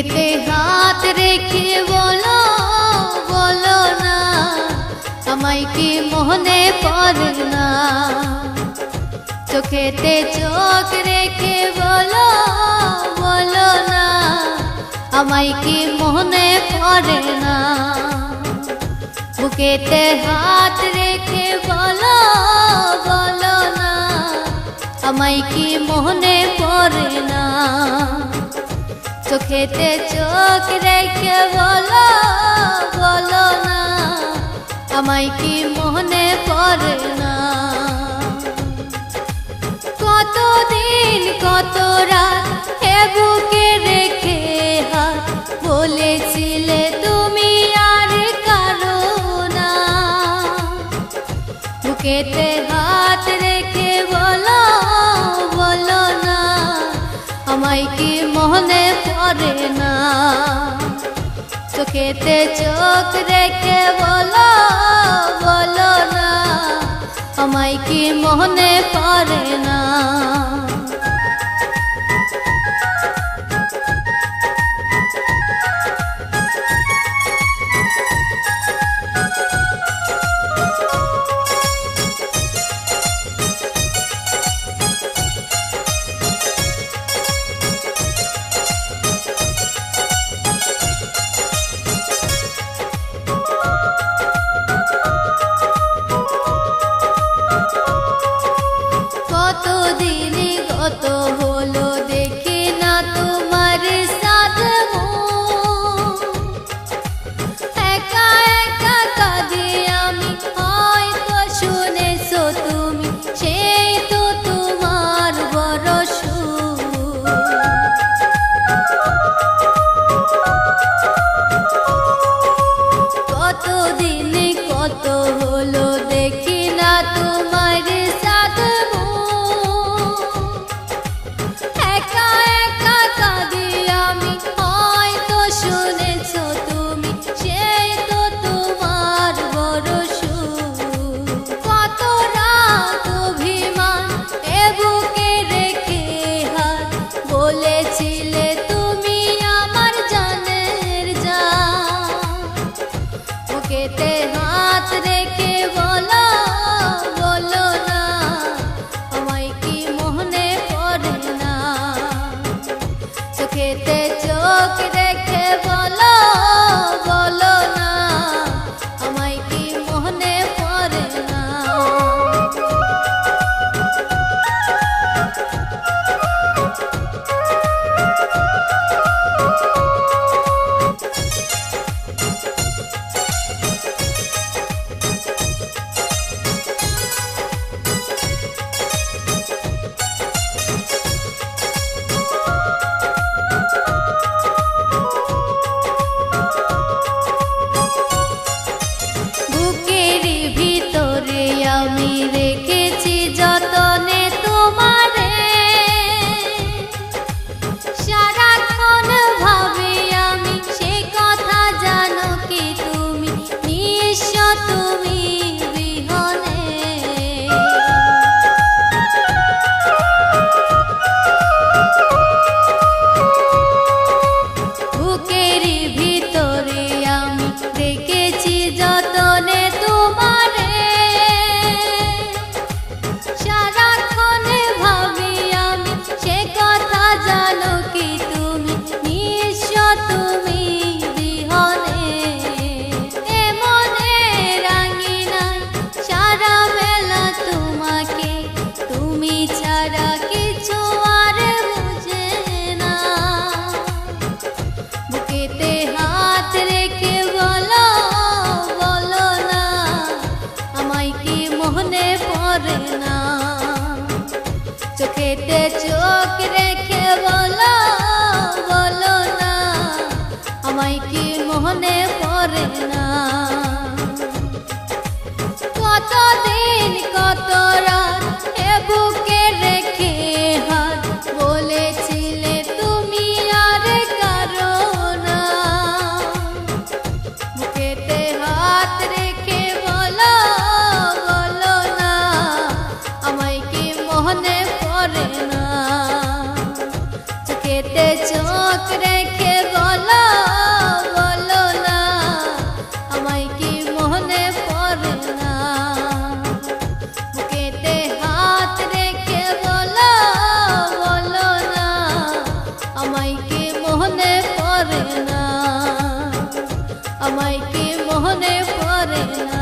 বুকেতে হাত রেখে বলো বলো না, আমায় কি মনে পড়ে না? চোখেতে চোখ রেখে বলো বলো না, আমায় কি মনে পড়ে না? বুকেতে হাত রেখে বলো বলো না, আমায় কি মনে পড়ে না? চোখেতে চোখ রেখে বলো বলো না, আমায় কি মনে পড়ে না? কতদিন কত রাত হে বুকে রেখে হাত বলেছিলে তুমি আর কারো না। বুকেতে হাত রেখে বলো বলো না, আমায় কি মনে পড়ে না? চোখেতে চোখ রেখে বলো বলো না, আমায় কি মনে পড়ে না? কতদিন কত হলো দেখি না তোমার সাথ, একা একা কাঁদি আমি, হয়তো শুনেছো তুমি সেই তো তোমার বড় সুখ। কতদিন কত হলো দেখি না তোমার সাথ, একা একা কাঁদি আমি, হয়তো শুনেছো তুমি সেই তো তোমার বড় সুখ। কত রাত অভিমান এ বুকে রেখে হাত বলেছিলে তুমি আমার জানের জান। বুকেতে হাত রেখে বলো বলো না, আমায় কি মনে পড়ে না? চোখেতে চোখ রেখে বলো বলো না, আমায় কি মনে পড়ে না? বুকের ভিতরে আমি রেখেছি যতনে তোমারে, সারাক্ষণ ভাবি আমি সে কথা জানো কি তুমি নিঃস্ব তুমি বিহনে। বুকের ভিতরে আমি রেখেছি যতনে তোমারে, সারাক্ষণ ভাবি আমি সে কথা জানো কি তুমি নিঃস্ব তুমি বিহনে। এমনে রাঙিনায় সারা বেলা তোমাকে তুমি ছাড়া কিছু আর বুঝে না। বুকেতে হাত রেখে বলো বলো না, আমায় কি মনে পড়ে না? চোখেতে চোখ রেখে বলো বলো না, আমায় কি মনে পড়ে না? কতদিন কত রাত এ বুকে রেখে হাত বলেছিলে তুমি আর কারো না। বুকেতে হাত রেখে বলো বলো না, আমায় কি মনে পড়ে না? চোখেতে চোখ রেখে বলো বলো না আমায় কি মনে পড়ে না বুকেতে হাত রেখে বলো বলো না আমায় কি মনে পড়ে না আমায় কি মনে পড়ে না